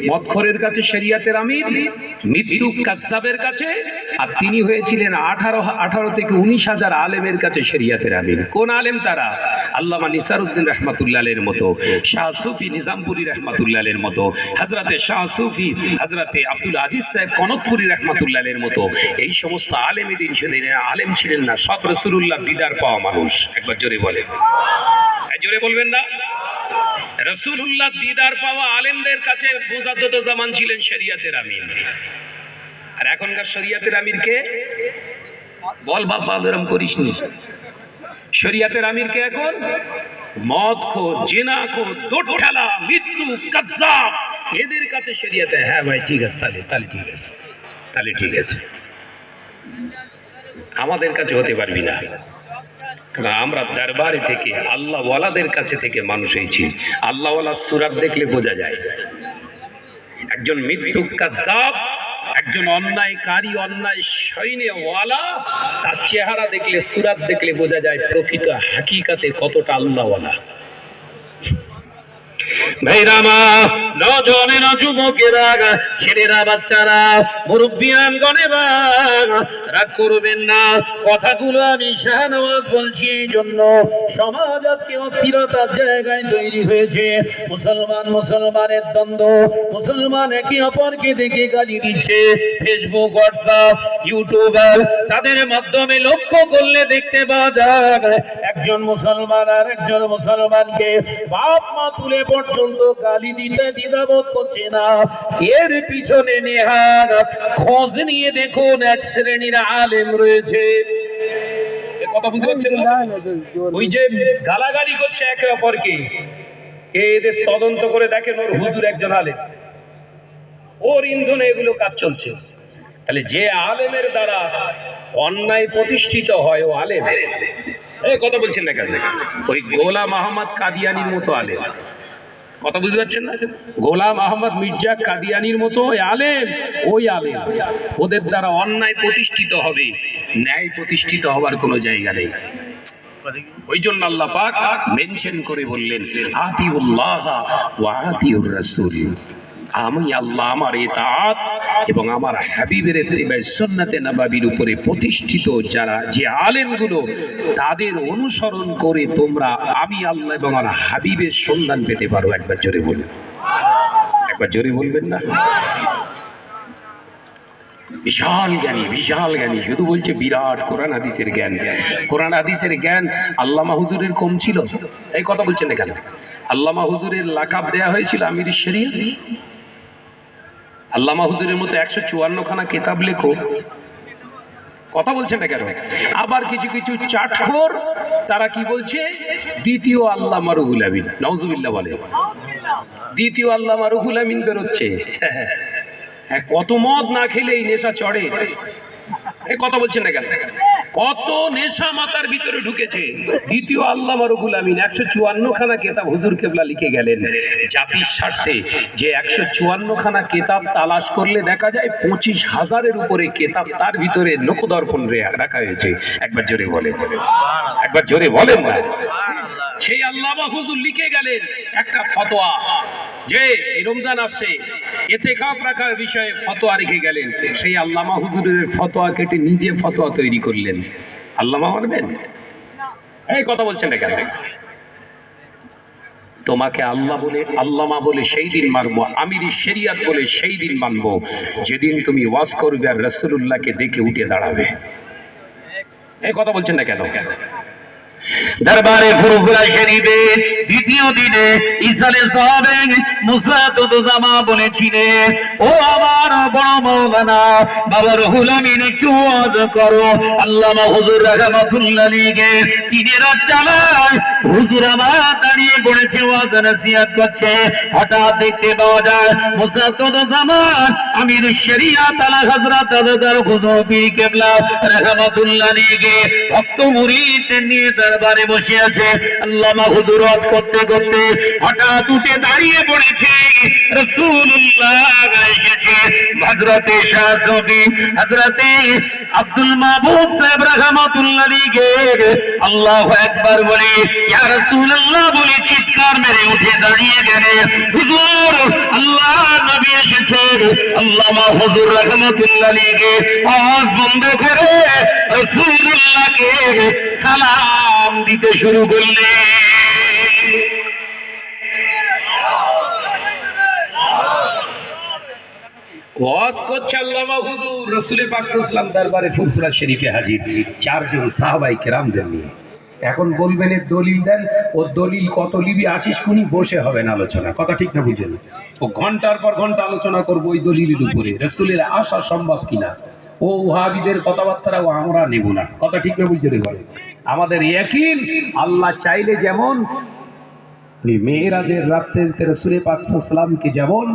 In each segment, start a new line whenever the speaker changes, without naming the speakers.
মদখোরের কাছে শরিয়াতের আমির, মৃত্যু কাজ্জাবের কাছে, আর তিনি হয়েছিলেন 18 থেকে 19,000 আলেমের কাছে শরিয়াতের আমির। কোন আলেম তারা? আল্লামা নিসারউদ্দিন রহমাতুল্লাহের মতো, শাহ সুফি নিজামপুরি রহমাতুল্লাহের মতো, হযরতে শাহ সুফি হযরতে আব্দুল আজিজ সাহেব কনকপুরি রহমাতুল্লাহের মতো। এই সমস্ত আলেম দিন সেদিন আলেম ছিলেন না, সব রাসূলুল্লাহ দিদার পাওয়া মানুষ। একবার জোরে বলেন, জোরে বলবেন না? রাসূলুল্লাহ দিদার পাওয়া আলেমদের কাছে মুজাদ্দিদ জামান ছিলেন শরিয়াতের আমির। আর এখনকার শরিয়াতের আমির কে? বল বাবা গরম করিসনি। শরিয়াতের আমির কে এখন? মদখোর, জিনাখোর, দোঠেলা, মৃত্যু কাজ্জাব, এদের কাছে শরিয়াতে। হ্যাঁ ভাই ঠিক আছে, তাহলে ঠিক আছে, তাহলে ঠিক আছে। আমাদের কাছে হতে পারবি না, কারণ আমরা দরবারে থেকে আল্লাহ ওয়ালাদের কাছে থেকে মানুষ হয়েছি। আল্লাহ ওয়ালা সুরাত দেখলে বোঝা যায়। একজন মৃত্যু কাজ্জাব, একজন অন্যায়কারী, অন্যায় সৈন্য ওয়ালা, তার চেহারা দেখলে, সুরাত দেখলে বোঝা যায় প্রকৃত হাকিকাতে কতটা আল্লাহ ওয়ালা। ভাইরামা, নজনেরা, যুবকেরা, ছেলেরা, বাচ্চারা, মুরব্বিয়ান গণেরা, রাগ করবেন না। কথাগুলো আমি শাহনওয়াজ বলছি এই জন্য, সমাজ আজকে অস্থিরতার জায়গায় তৈরি হয়েছে। মুসলমানের দ্বন্দ্ব, মুসলমান একে অপরকে দেখে গালি দিচ্ছে। ফেসবুক, হোয়াটসঅ্যাপ, ইউটিউব, তাদের মাধ্যমে লক্ষ্য করলে দেখতে পাওয়া যায় একজন মুসলমান আর একজন মুসলমানকে বাপ মা তুলে পর্যন্ত গালি দিতে দ্বিধাবোধ করছে না। এর পিছনে নেহাত খোঁজ নিয়ে দেখুন এক শ্রেণীর আলেম রয়েছে। কথা বুঝতে পারছেন না? ওই যে গালাগালি করছে একে অপরকে, এদের তদন্ত করে দেখেন ওর হুজুর একজন আলেম, ওর ইন্ধনে এগুলো কাজ চলছে। তাহলে যে আলেমের দ্বারা অন্যায় প্রতিষ্ঠিত হয় ও আলেম। এই কথা বলছেন না কেন? ওই গোলাম আহমদ কাদিয়ানির মতো আলেম, কথা বুঝতে পারছেন না? গোলাম আহমদ মির্জা কাদিয়ানির মতো আলেম, ওই আলেম, ওদের দ্বারা অন্যায় প্রতিষ্ঠিত হবে, ন্যায় প্রতিষ্ঠিত হওয়ার কোনো জায়গা নেই। ওই জন্য আল্লাহ পাক মেনশন করে বললেন, আতিউল্লাহ ওয়া আতিউর রাসূল। আমি আল্লাহ আমার ইতাআত এবং আমার হাবিবের ইত্তিবা সুন্নাতে নববীর উপরে প্রতিষ্ঠিত যারা যে আলেমগুলো, তাদের অনুসরণ করে তোমরা আমি আল্লাহ এবং আমার হাবিবের সন্ধান পেতে পারো। একবার জোরে বলুন, একবার জোরে বলবেন না? বিশাল জ্ঞানী, বিশাল জ্ঞানী, শুধু বলছে বিরাট কোরআন হাদিসের জ্ঞান। কোরআন হাদিসের জ্ঞান আল্লামা হুজুরের কম ছিল? এই কথা বলছেন এখানে। আল্লামা হুজুরের লাকাব দেয়া হয়েছিল আমির শরিয়ত। আল্লামা হুজুরের মতো 154 খানা কিতাব লেখো, কথা বলছেন না কেন? আবার কিছু কিছু চাটখোর তারা কি বলছে, দ্বিতীয় আল্লামা রুহুল আমিন, নাউজুবিল্লাহ বলে, দ্বিতীয় আল্লামা রুহুল আমিন বেরোচ্ছে। কত মদ না খেলে এই নেশা চড়ে, এই কথা বলছেন না কেন? কত নেশা মাথার ভিতরে ঢুকেছে। দ্বিতীয় আল্লামা রুহুল আমিন 154 খানা কিতাব হুজুর কেবলা লিখে গেলেন জাতির স্বার্থে, যে 154 খানা কিতাব তালাশ করলে দেখা যায় 25,000-এর উপরে কিতাব তার ভিতরে লোকদর্পণ রাখা হয়েছে। একবার জোরে বলে, একবার জোরে বলেন না? সেই আল্লামা হুজুর লিখে গেলেন একটা ফতোয়া, যে এই রমজান আসছে, ইতিকাফ রাখার বিষয়ে ফতোয়া রেখে গেলেন। সেই আল্লামা হুজুরের ফতোয়া কেটে নিজে ফতোয়া তৈরি করলেন। আল্লামা মানবেন? এই কথা বলছেন না কেন? তোমাকে আল্লাহ বলে, আল্লামা বলে সেই দিন মানবো, আমির শরিয়ত বলে সেই দিন মানবো যেদিন তুমি ওয়াজ করবে আর রাসূলুল্লাহকে দেখে উঠে দাঁড়াবে। এই কথা বলছেন না কেন? দরবারে ফুরফুরা শরীফে দ্বিতীয় দিনে ইসালে সাহেব মুসাদ্দুজামা বলেছিলেন, ও আমার বড় মাওলানা বাবা রুহুল আমিন, একটু ওয়াজ করো। আল্লামা হুজুর রাহমাতুল্লাহ আলাইহি দিনের রাত চালায় হুজুর আমার দাঁড়িয়ে পড়েছে, ওয়াজ নসিহত করছে। হঠাৎ দেখতে পাওয়া যায় মুসাদ্দুজামা আমির শরিয়ত আলা হযরত আবুবকর হুজুর পীর কেবলা রাহমাতুল্লাহ আলাইহি ভক্ত মুরিদ নিয়ে দরবারে বসে আছে। আল্লামা হুজুর ওয়াজ করতে করতে হঠাৎ উঠে দাঁড়িয়ে পড়েছে। রাসূলুল্লাহ এসেছে। হযরতে শাহ সুফি হযরতে আব্দুল মাহবুব সাহেব রাহমাতুল্লাহ আলাইহি আল্লাহু আকবার বলে, ইয়া রাসূলুল্লাহ বলে চিৎকার মেরে উঠে দাঁড়িয়ে গেলেন। হুজুর আল্লাহ আল্লামা হুজুর রাহমাতুল্লাহ আলাইহি আওয়াজ বন্ধ করে রাসূলুল্লাহকে সালাম দিতে শুরু করলেন। ওয়াজ করছে আল্লামা হুজুর, রাসূল পাক সাল্লাল্লাহু আলাইহি ওয়াসাল্লাম দরবারে ফুরফুরা শরীফে হাজির চারজন সাহাবায়ে কেরামদের নিয়ে। এখন বলবেন এর দলিল দেন, ও দলিল কত লিবি আসিস কোনি বসে হবে না আলোচনা, কথা ঠিক না বুঝলেন? ও ঘন্টার পর ঘন্টা আলোচনা করবো ওই দলিলের উপরে রাসূলের আসা সম্ভব কিনা, ও ওয়াহাবিদের কথাবার্তাও আমরা নেব না, কথা ঠিক না বুঝলেন? বলে আমাদের ইয়াকিন আল্লাহ চাইলে যেমন মেরাজের রাতে রাসূল পাক সাল্লাল্লাহু আলাইহি ওয়াসাল্লামকে যেমন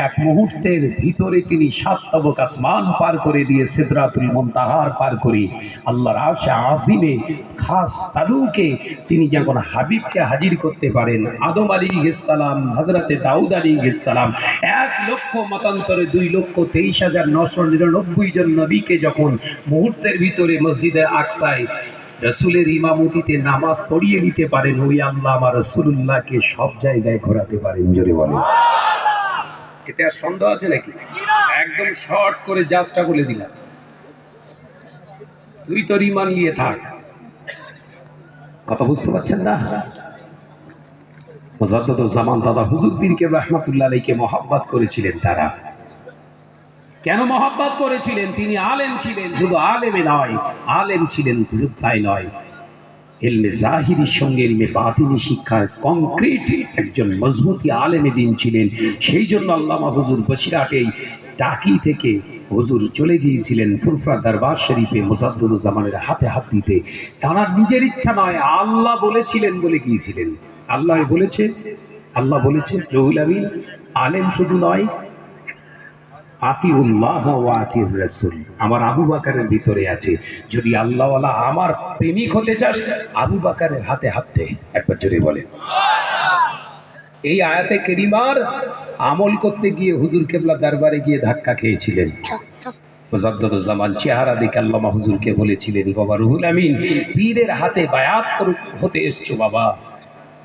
এক মুহূর্তের ভিতরে তিনি ৭ তবক আসমান পার করে দিয়ে সিদরাতুল মুনতাহার পার করে আল্লাহর আরশে আজিমে খাস তালুকে তিনি যখন হাবিবকে হাজির করতে পারেন, আদম আলাইহিস সালাম, হযরতে দাউদ আলাইহিস সালাম ১ লক্ষ মতান্তরে ২,২৩,৯৯৯ জন নবীকে যখন মুহূর্তের ভিতরে মসজিদে আকসায় রাসূলের ইমামতিতে নামাজ পড়িয়ে নিতে পারেন, ওই আল্লাহ আমার রাসূলুল্লাহকে সব জায়গায় ঘোরাতে পারেন, জোরে বলেন। এতে আর সন্দেহ আছে নাকি? একদম শর্ট করে জাজটা বলে দিলাম, তুই তোর ঈমান নিয়ে থাক। কথা বুঝতে পারছেন না? মুজাদ্দিদুল জামান দাদা হুজুর পীর কেবলা রাহমাতুল্লাহ আলাইহিকে মহব্বত করেছিলেন। তারা কেন মহব্বত করেছিলেন? তিনি আলেম ছিলেন, শুধু আলেমে নয়, আলেম ছিলেন শুধু তাই নয়, ইলমে জাহিরির সঙ্গে ইলমে বাতিনি শিক্ষার কংক্রিট একজন মজবুতি আলেমে দিন ছিলেন। সেই জন্য আল্লামা হুজুর বসিরহাটেই টাকি থেকে হুজুর চলে গিয়েছিলেন ফুরফুরা দরবার শরীফে মুজাদ্দিদুল জামানের হাতে হাত দিতে। তারা নিজের ইচ্ছা নয়, আল্লাহ বলেছিলেন বলে গিয়েছিলেন। আল্লাহ বলেছে, আল্লাহ বলেছে রুহুল আমিন আলেম শুধু নয়, আতিউল্লাহ ওয়া আতিউর রাসূল। আমার আবু বকরের ভিতরে আছে, যদি আল্লাহওয়ালা আমার প্রেমিক হতে চাস আবু বকরের হাতে হাত দে, একবার জোরে বলে। এই আয়াতে কারিমার আমল করতে গিয়ে হুজুর কেবলা দরবারে গিয়ে ধাক্কা খেয়েছিলেন। মুজাদ্দিদুল জামান চেহারা দেখে আল্লামা হুজুরকে বলেছিলেন, বাবা রুহুল আমিন পীরের হাতে বায়াত হতে এসছো বাবা,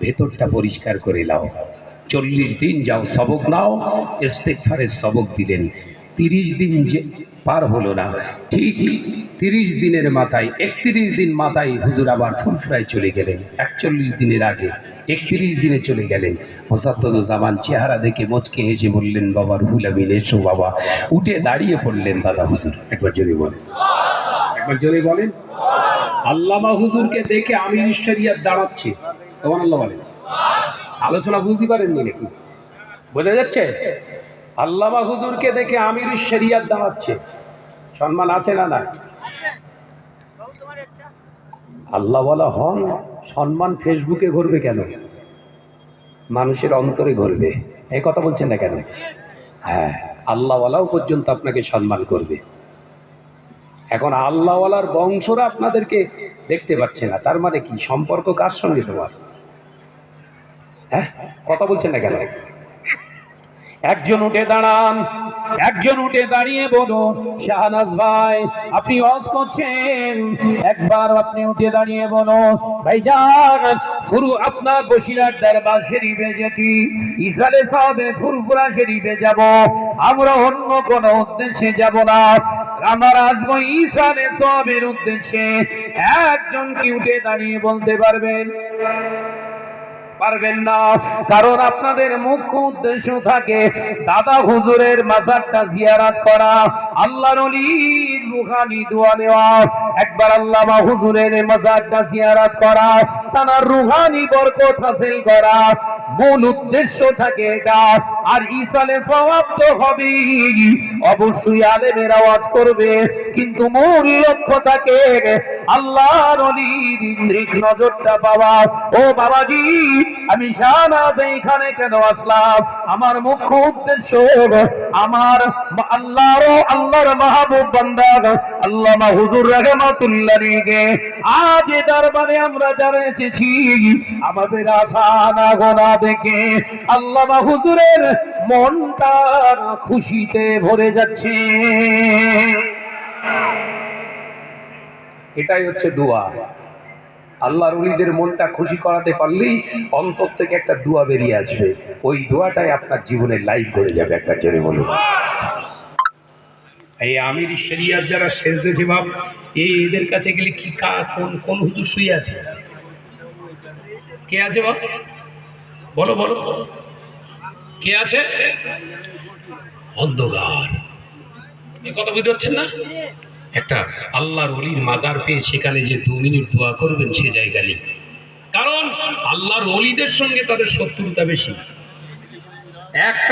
ভেতরটা পরিষ্কার করে নাও, 40 দিন যাও সবক নাও, ইস্তেগফারের সবক দিলেন। 30 দিন যে পার হলো না, ঠিক 30 দিনের মাথায় 31 দিন মাথায় হুজুর আবার ফুরফুরায় চলে গেলেন। 41 দিনের আগে 31 দিনে চলে গেলেন। মুজাদ্দিদুল জামান চেহারা দেখে মুচকে হেসে বললেন, বাবা রুহুল আমিন এসো বাবা। উঠে দাঁড়িয়ে পড়লেন দাদা হুজুর, একবার জোরে বলেন, একবার জোরে বলেন। আল্লামা হুজুরকে দেখে আমির শরিয়ত দাঁড়াচ্ছে, সুবহানাল্লাহ বলেন। আলোচনা বুঝতে পারেননি নাকি? বোঝা যাচ্ছে? আল্লামা হুজুরকে দেখে আমির শরিয়ত দাঁড়াচ্ছে, সম্মান আছে না না? আল্লাহ বলা হন, সম্মান ফেসবুকে ঘুরবে কেন? মানুষের অন্তরে ঘুরবে। এই কথা বলছেন না কেন? হ্যাঁ, আল্লাহওয়ালাও পর্যন্ত আপনাকে সম্মান করবে। এখন আল্লাহওয়ালার বংশরা আপনাদেরকে দেখতে পাচ্ছে না, তার মানে কি সম্পর্ক কার সঙ্গে তোমার? হ্যাঁ, কথা বলছেন না কেন? একজন উঠে দাঁড়ান, একজন উঠে দাঁড়িয়ে বলুন, শাহনাজ ভাই আপনি ওয়াজ করছেন, একবার আপনি উঠে দাঁড়িয়ে বলুন, ভাইজান ফুরু আপনার বসিরহাট দরবার শরীফে যেটি ইসালে সাহেবে ফুরফুরা শরীফে যাব, আমরা অন্য কোন উদ্দেশ্যে যাব না, আমরা আসবো ইসালে সাহেবের উদ্দেশ্যে। একজন কি উঠে দাঁড়িয়ে বলতে পারবেন? পারবেন না, কারণ আপনাদের মুখ্য উদ্দেশ্য থাকে দাদা হুজুরের মাজারটা জিয়ারত করা, আল্লাহর ওলির রুহানি দোয়া নেওয়া। একবার আল্লামা হুজুরের মাজারটা জিয়ারত করা, তার রুহানি বরকত হাসিল করা, মূল উদ্দেশ্য থাকে এটা। আর ইসালে সওয়াব তো হবেই, অবশ্যই আলেমের আওয়াজ করবে, কিন্তু মূল লক্ষ্য থাকে আল্লাহর ওলির নেক নজরটা পাওয়া। ও বাবাজি, আমি শাহনাজ এখানে কেন আসলাম? আমার মুখ্য উদ্দেশ্য আমার আল্লাহর মাহবুব বান্দা আল্লামা হুজুর রাহমাতুল্লাহ আলাইহি আজ দরবারে আমরা যারা এসেছি, আমাদের আশা না গোনা দেখে আল্লামা হুজুরের মনটা খুশিতে ভরে যাচ্ছে। এটাই হচ্ছে দোয়া।
আল্লাহর ওলিদের মনটা খুশি করাতে পারলেই অন্তর থেকে একটা দোয়া বেরিয়ে আসবে, ওই দোয়াটাই আপনার জীবনের লাইফ করে যাবে। একটা জোরে বলুন। এই আমির শরিয়াত যারা সেজদেছে বাপ, এদের কাছে গেলে কি কোন কোন হুজুর শুয়ে আছে? কে আছে বাপ? বলো বলো, কে আছে? অন্ধকার। এই কথা বুঝতে পারছেন না? একটা আল্লাহর ওলির মাজার পেয়ে সেখানে যে 2 মিনিট দোয়া করবেন সে জায়গা নেই, কারণ আল্লাহর ওলিদের সঙ্গে তাদের শত্রুতা বেশি। একটা